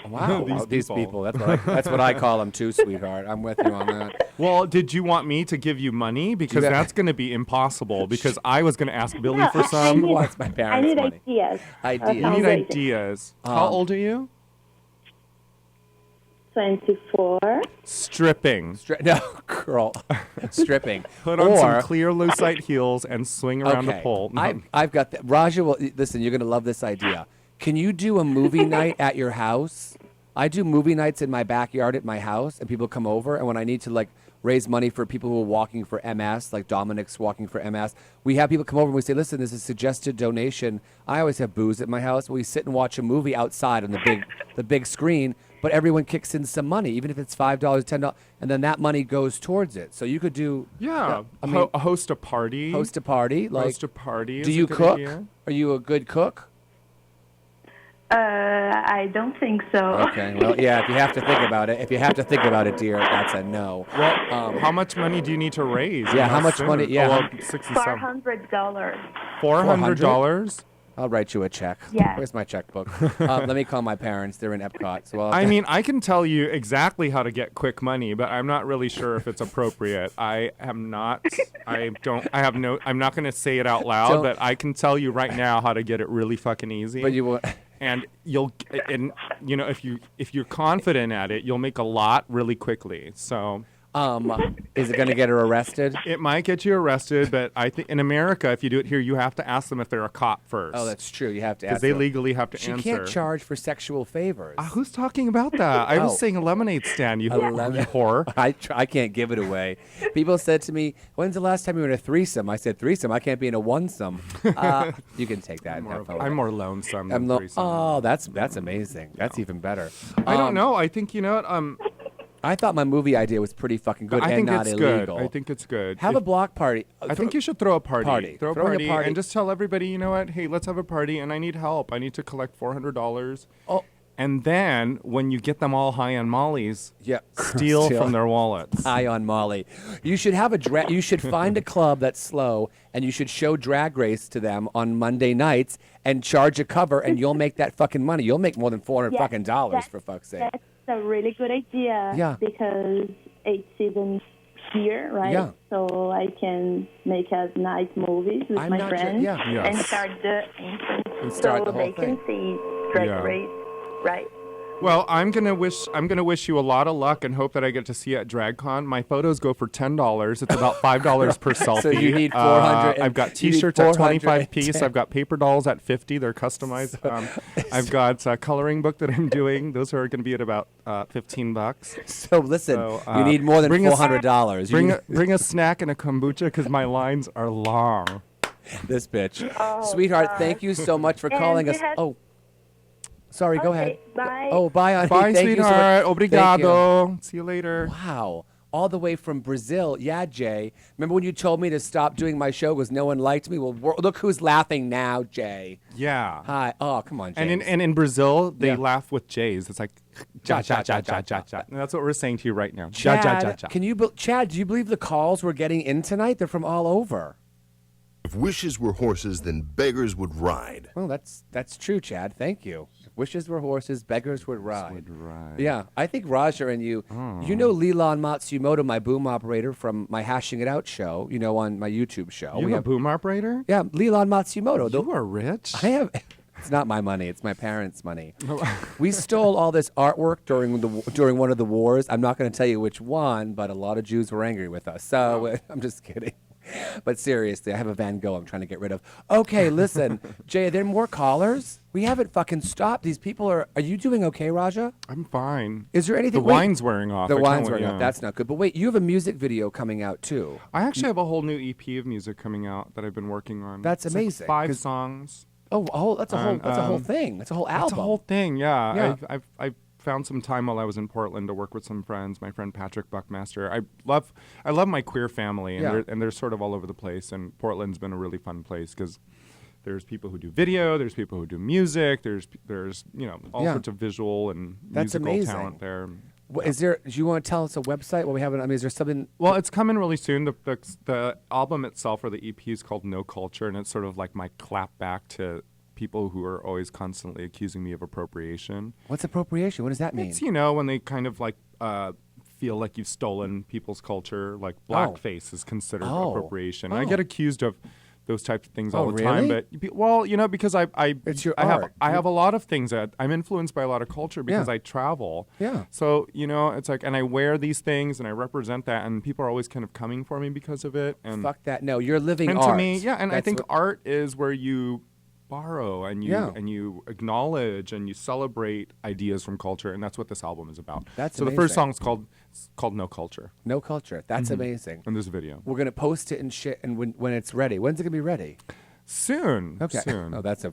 Wow, these people. That's what I call them too, sweetheart. I'm with you on that. Well, did you want me to give you money? Because that's going to be impossible. Because I was going to ask Billy for some. Who wants my parents' money? Ideas. You need ideas. How old are you? 24. Stripping. No, girl. Stripping. Put on some clear lucite heels and swing around the pole. No. I've got that. Raja, listen, you're going to love this idea. Can you do a movie night at your house? I do movie nights in my backyard at my house, and people come over, and when I need to, like, raise money for people who are walking for MS, like Dominic's walking for MS. We have people come over and we say, listen, this is a suggested donation. I always have booze at my house. We sit and watch a movie outside on the big screen, but everyone kicks in some money, even if it's $5, $10, and then that money goes towards it. So you could do host a party. Host a party. Like, host a party. Do you cook? Are you a good cook? I don't think so. Okay, well, yeah, if you have to think about it, dear, that's a no. Well, how much money do you need to raise? Yeah, how much money? Yeah. $400. $400? I'll write you a check. Yeah. Where's my checkbook? Let me call my parents. They're in Epcot. So I mean, I can tell you exactly how to get quick money, but I'm not really sure if it's appropriate. I'm not going to say it out loud, but I can tell you right now how to get it really fucking easy. But you will. And if you're confident at it, you'll make a lot really quickly. So, is it going to get her arrested? It might get you arrested, but I think in America, if you do it here, you have to ask them if they're a cop first. Oh, that's true. You have to ask because they legally have to answer. She can't charge for sexual favors. Who's talking about that? I was saying a lemonade stand. You whore. I can't give it away. People said to me, "When's the last time you were in a threesome?" I said, "Threesome. I can't be in a one-some." You can take that. I'm more lonesome than threesome. Oh, that's amazing. That's even better. I don't know. I think you know what. I thought my movie idea was pretty fucking good and not illegal. I think it's good. Have a block party. I think you should throw a party. Throw a party, a party and just tell everybody, you know what? Hey, let's have a party, and I need help. I need to collect $400. Oh. And then when you get them all high on Molly's, steal from their wallets. High on Molly. You should have you should find a club that's slow, and you should show Drag Race to them on Monday nights and charge a cover, and you'll make that fucking money. You'll make more than $400 fucking dollars, for fuck's sake. That's a really good idea. Yeah. Because 8 seasons here, right? Yeah. So I can make a night movies with my friends and start the entrance start the so whole they can see Drag Race, right? Well, I'm gonna wish you a lot of luck and hope that I get to see you at DragCon. My photos go for $10. It's about $5 per selfie. So you need 400. I've got T-shirts at 25 piece. I've got paper dolls at 50. They're customized. I've got a coloring book that I'm doing. Those are going to be at about $15. So listen, you need more than $400. Bring a snack and a kombucha because my lines are long. This bitch, sweetheart. Thank you so much for calling us. Sorry, go ahead. Bye. Oh, bye, honey. Bye, Thank sweetheart. You so much. Obrigado. See you later. Wow. All the way from Brazil. Yeah, Jay. Remember when you told me to stop doing my show because no one liked me? Well, look who's laughing now, Jay. Yeah. Hi. Oh, come on, Jay. And in Brazil, they laugh with J's. It's like, ja, ja, ja, ja, ja, ja. And that's what we're saying to you right now. Chad, ja, ja, ja, ja. Chad, do you believe the calls we're getting in tonight? They're from all over. If wishes were horses, then beggars would ride. Well, that's true, Chad. Thank you. If wishes were horses, beggars would ride. Yeah, I think Raja and you, you know Leland Matsumoto, my boom operator from my Hashing It Out show, you know, on my YouTube show. You have a boom operator? Yeah, Leland Matsumoto. You are rich. I have. It's not my money. It's my parents' money. We stole all this artwork during one of the wars. I'm not going to tell you which one, but a lot of Jews were angry with us. So I'm just kidding. But seriously, I have a Van Gogh I'm trying to get rid of. Okay, listen, Jay, are there more callers? We haven't fucking stopped. These people are you doing okay, Raja? I'm fine. Is there anything? The wine's wearing off. The wine's wearing off. That's not good. But wait, you have a music video coming out too. I actually have a whole new EP of music coming out that I've been working on. That's amazing. Like 5 songs. Oh, that's a whole thing. That's a whole album. That's a whole thing. Yeah. I've found some time while I was in Portland to work with some friends. My friend Patrick Buckmaster. I love my queer family, and they're sort of all over the place. And Portland's been a really fun place because there's people who do video, there's people who do music, there's all sorts of visual and musical talent there. Is there? Do you want to tell us a website? Well, we haven't. I mean, is there something? Well, it's coming really soon. The album itself or the EP is called No Culture, and it's sort of like my clap back to people who are always constantly accusing me of appropriation. What's appropriation? What does that mean? It's, when they kind of like feel like you've stolen people's culture, like blackface is considered appropriation. And I get accused of those types of things all the time. But because I have a lot of things that I'm influenced by a lot of culture because I travel. Yeah. So, it's like, and I wear these things and I represent that, and people are always kind of coming for me because of it. And fuck that. No, you're living and art. To me, and I think art is where you borrow and you acknowledge and you celebrate ideas from culture, and that's what this album is about. That's so amazing. The first song's called No Culture. No Culture. That's amazing. And there's a video. We're gonna post it and shit, and when it's ready. When's it gonna be ready? Soon. Okay. Soon. Oh, that's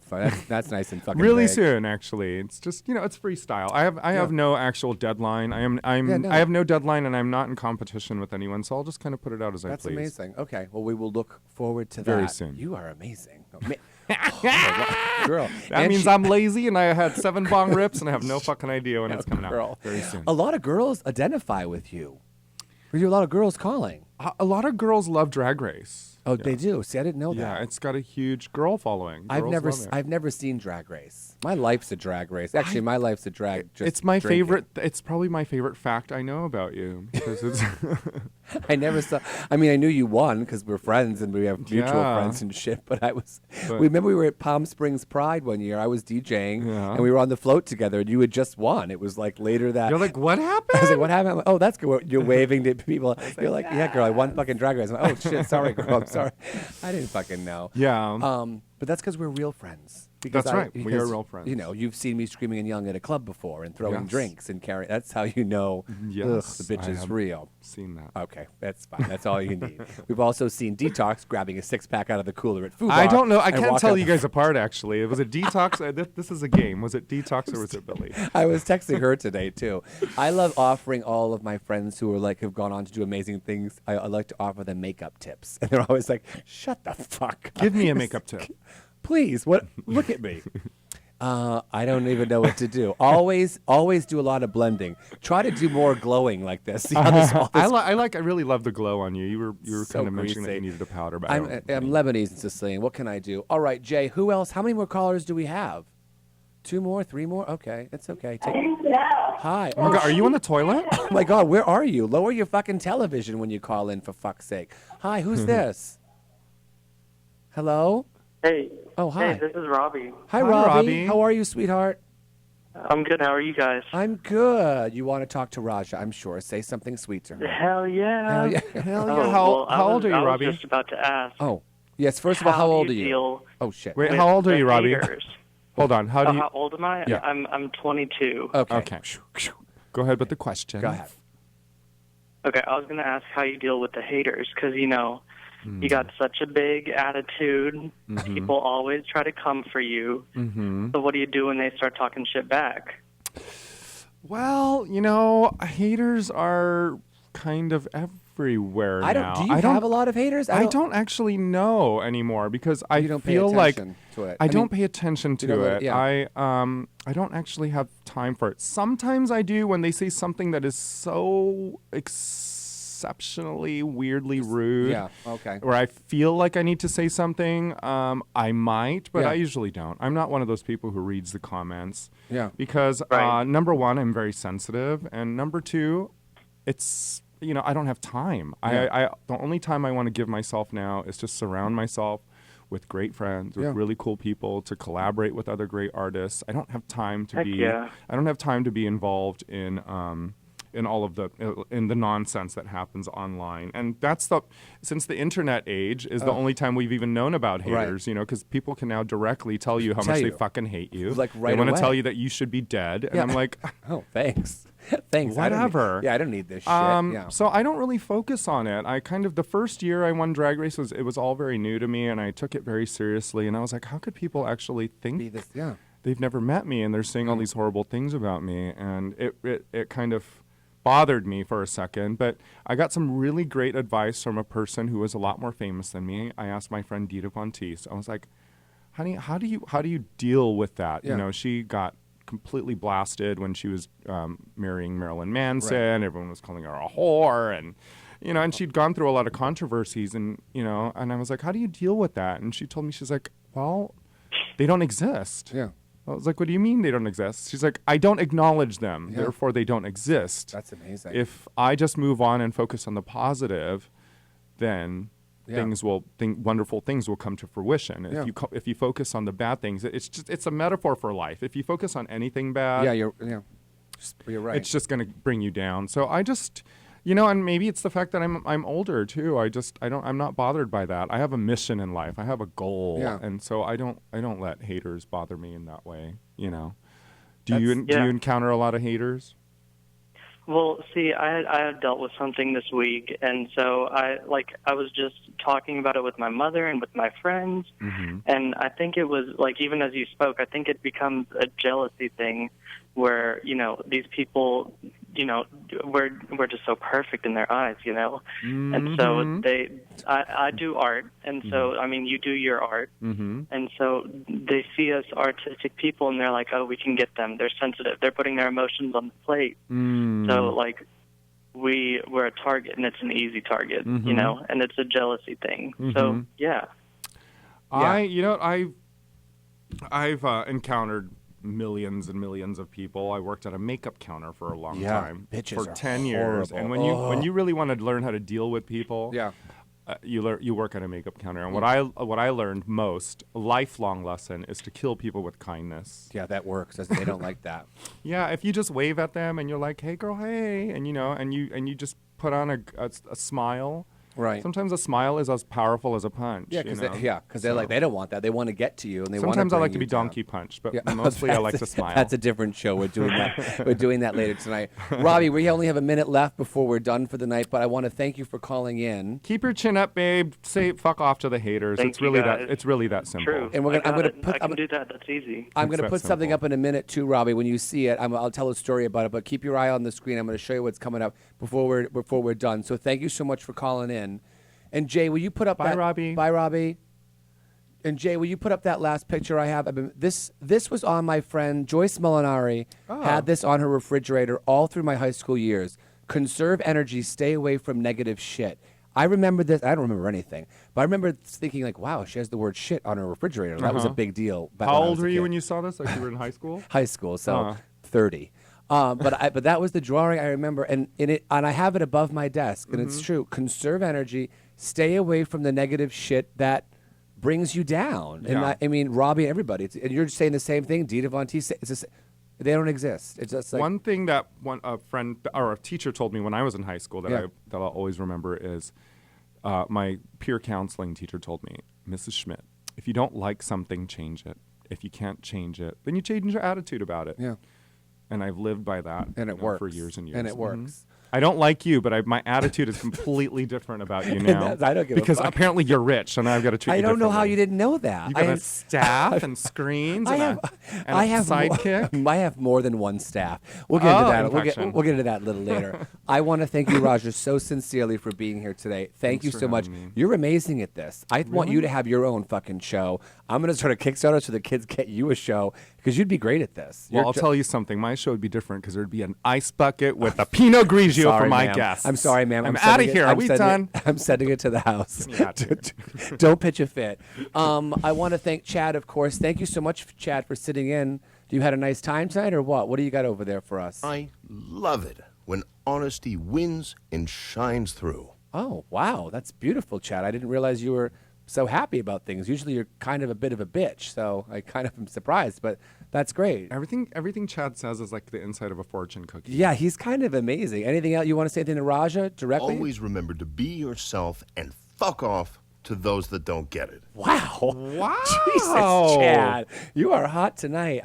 that's nice and fucking really vague. soon, actually. It's just it's freestyle. I have no actual deadline. I have no deadline, and I'm not in competition with anyone. So I'll just kind of put it out as I please. That's amazing. Okay. Well, we will look forward to Very that. soon. You are amazing. Oh, girl. That means I'm lazy, and I had 7 bong rips, and I have no fucking idea when it's coming out. Very soon. A lot of girls identify with you. There's a lot of girls calling. A lot of girls love Drag Race. Oh, they do. See, I didn't know that. Yeah, it's got a huge girl following. I've Girls love it. never seen Drag Race. My life's a drag race. Actually, my life's a drag. It's my drinking. favorite. It's probably my favorite fact I know about you because it's. I never saw. I mean, I knew you won because we're friends and we have mutual friends and shit. But remember we were at Palm Springs Pride one year. I was DJing and we were on the float together, and you had just won. It was like later that. You're like, what happened? I was like, what happened? I'm like, oh, that's good. You're waving to people. You're like, yeah, girl, I won fucking Drag Race. I'm like, oh shit, sorry, girl, I'm sorry. I didn't fucking know. Yeah. But that's because we're real friends. Because That's right. We are real friends. You know, you've seen me screaming and yelling at a club before and throwing drinks and carrying. That's how you know Yes, the bitch I is have real. Seen that. Okay, that's fine. That's all you need. We've also seen Detox grabbing a 6-pack out of the cooler at Foo I Bar don't know. I and can't walk tell out you the guys apart, actually. Was it Detox? This is a game. Was it Detox or was it Billy? I was texting her today, too. I love offering all of my friends who have gone on to do amazing things, I like to offer them makeup tips. And they're always like, shut the fuck up. Give me a makeup tip. Please, what? Look at me. I don't even know what to do. Always do a lot of blending. Try to do more glowing like this. See how I really love the glow on you. You were So kind of mentioning that greasy. you needed a powder, but I'm Lebanese and Sicilian. What can I do? All right, Jay, who else? How many more callers do we have? 2 more? 3 more? Okay, it's okay. Hi. Oh my God, are you on the toilet? Oh my God, where are you? Lower your fucking television when you call in, for fuck's sake. Hi, who's this? Hello? Hey. Oh, hi. Hey, this is Robbie. Hi, Robbie. How are you, sweetheart? I'm good. How are you guys? I'm good. You want to talk to Raja, I'm sure. Say something sweet to her. Hell yeah. Hell yeah. Hell yeah. Oh, How old are you, I was Robbie? just about to ask. Oh, yes. First of all, how old are do you you? deal Oh, shit. Wait, with how old are the you, Robbie? haters? Hold on. How do you? How old am I? Yeah. I'm 22. Okay. Go ahead with the question. Go ahead. Okay, I was going to ask how you deal with the haters because, you got such a big attitude. People always try to come for you. So what do you do when they start talking shit back? Well, haters are kind of everywhere now. Do you have a lot of haters? I don't actually know anymore because I You don't pay feel like attention to it. I I don't mean, pay attention to don't let- it. yeah. I don't actually have time for it. Sometimes I do when they say something that is so exceptionally weirdly rude. Yeah, okay. Where I feel like I need to say something, I might, but Yeah. I usually don't. I'm not one of those people who reads the comments. Yeah. Because number one, I'm very sensitive, and number two, it's I don't have time. Yeah. The only time I want to give myself now is to surround myself with great friends, with really cool people, to collaborate with other great artists. I don't have time to Heck be. yeah. I don't have time to be involved in all of the nonsense that happens online. And that's since the internet age is the only time we've even known about haters. Because people can now directly tell you how much they fucking hate you. Like right They want to away. tell you that you should be dead. And Yeah. I'm like, oh, thanks. Thanks. Whatever. I don't need this shit. Yeah. So I don't really focus on it. I kind of, the first year I won Drag Race, it was all very new to me, and I took it very seriously. And I was like, how could people actually think they've never met me and they're saying all these horrible things about me? And it kind of bothered me for a second. But I got some really great advice from a person who was a lot more famous than me. I asked my friend Dita Pontis. I was like, honey, how do you deal with that? Yeah. She got completely blasted when she was marrying Marilyn Manson. Right. Everyone was calling her a whore, and and she'd gone through a lot of controversies, and and I was like, how do you deal with that? And she told me, she's like, well, they don't exist. Yeah. I was like, what do you mean they don't exist? She's like, I don't acknowledge them, therefore they don't exist. That's amazing. If I just move on and focus on the positive, then wonderful things will come to fruition. If you focus on the bad things, it's a metaphor for life. If you focus on anything bad, you're right. it's just going to bring you down. So I just, You know, and maybe it's the fact that I'm older too. I'm not bothered by that. I have a mission in life. I have a goal, and so I don't let haters bother me in that way. You know, do you encounter a lot of haters? Well, see, I had dealt with something this week, and so I was just talking about it with my mother and with my friends, and I think it was like, even as you spoke, I think it becomes a jealousy thing, where these people, we're just so perfect in their eyes, and so I do art, and so I mean, you do your art, and so they see us artistic people, and they're like, oh, we can get them. They're sensitive. They're putting their emotions on the plate. So like, we're a target, and it's an easy target, and it's a jealousy thing. So yeah. I've encountered millions and millions of people. I worked at a makeup counter for a long time, for 10 years. And when you really want to learn how to deal with people, you work at a makeup counter. And what I learned most, a lifelong lesson, is to kill people with kindness. Yeah, that works. They don't like that. Yeah, if you just wave at them and you're like, "Hey, girl, hey," and you just put on a smile. Right. Sometimes a smile is as powerful as a punch. Yeah, because they're like, they don't want that. They want to get to you, and they want to. Sometimes I like to be donkey punched, but mostly I like to smile. That's a different show. We're doing that. We're doing that later tonight. Robbie, we only have a minute left before we're done for the night, but I want to thank you for calling in. Keep your chin up, babe. Say fuck off to the haters. Thank it's really you, guys. that. It's really that simple. True. And I can do that. That's easy. I'm going to put something up in a minute too, Robbie. When you see it, I'll tell a story about it. But keep your eye on the screen. I'm going to show you what's coming up before we're done. So thank you so much for calling in. And Jay, will you put up Robbie. Bye, Robbie. And Jay, will you put up that last picture I have? This was on my friend Joyce Molinari. Had this on her refrigerator all through my high school years. Conserve energy, stay away from negative shit. I remember this. I don't remember anything, but I remember thinking like, wow, she has the word shit on her refrigerator. That was a big deal. How old were you when you saw this? Like you were in high school? High school, so 30. But that was the drawing I remember, and I have it above my desk, and it's true. Conserve energy, stay away from the negative shit that brings you down. And I mean, Robbie and everybody, and you're saying the same thing. Dita Von T, they don't exist. It's just like one thing that a friend or a teacher told me when I was in high school that I'll always remember is my peer counseling teacher told me, Mrs. Schmidt, if you don't like something, change it. If you can't change it, then you change your attitude about it. Yeah. And I've lived by that and it works for years and years. And it works. I don't like you, but my attitude is completely different about you now. I don't give because a fuck. Apparently you're rich, and I've got to treat you differently. I don't know how you didn't know that. You got a staff and screens and a sidekick. I have more than one staff. We'll get into that. We'll get into that a little later. I want to thank you, Roger, so sincerely for being here today. Thanks you so much. You're amazing at this. I want you to have your own fucking show. I'm going to start a Kickstarter so the kids get you a show because you'd be great at this. Well, I'll tell you something. My show would be different because there'd be an ice bucket with a Pinot Grigio for my guests. I'm sorry, ma'am. I'm out of here. Are we done? I'm sending it to the house. Don't pitch a fit. I want to thank Chad, of course. Thank you so much, Chad, for sitting in. You had a nice time tonight or what? What do you got over there for us? I love it when honesty wins and shines through. Oh, wow. That's beautiful, Chad. I didn't realize you were so happy about things. Usually you're kind of a bit of a bitch, so I kind of am surprised, but that's great. Everything Chad says is like the inside of a fortune cookie. Yeah, he's kind of amazing. Anything else you want to say to Raja directly? Always remember to be yourself and fuck off to those that don't get it. Wow. Wow. Jesus, Chad. You are hot tonight.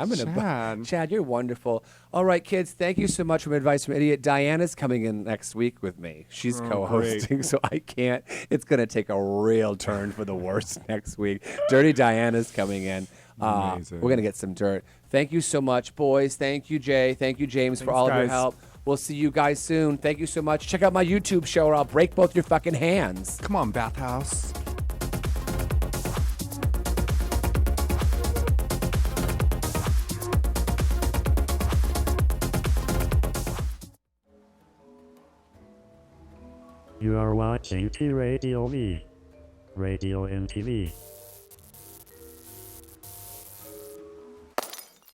Chad, you're wonderful. All right, kids, thank you so much for advice from Idiot. Diana's coming in next week with me. She's co-hosting, so I can't. It's going to take a real turn for the worse next week. Dirty Diana's coming in. We're going to get some dirt. Thank you so much, boys. Thank you, Jay. Thank you, James, for all of your help. We'll see you guys soon. Thank you so much. Check out my YouTube show or I'll break both your fucking hands. Come on, bathhouse. You are watching T Radio V, Radio and TV.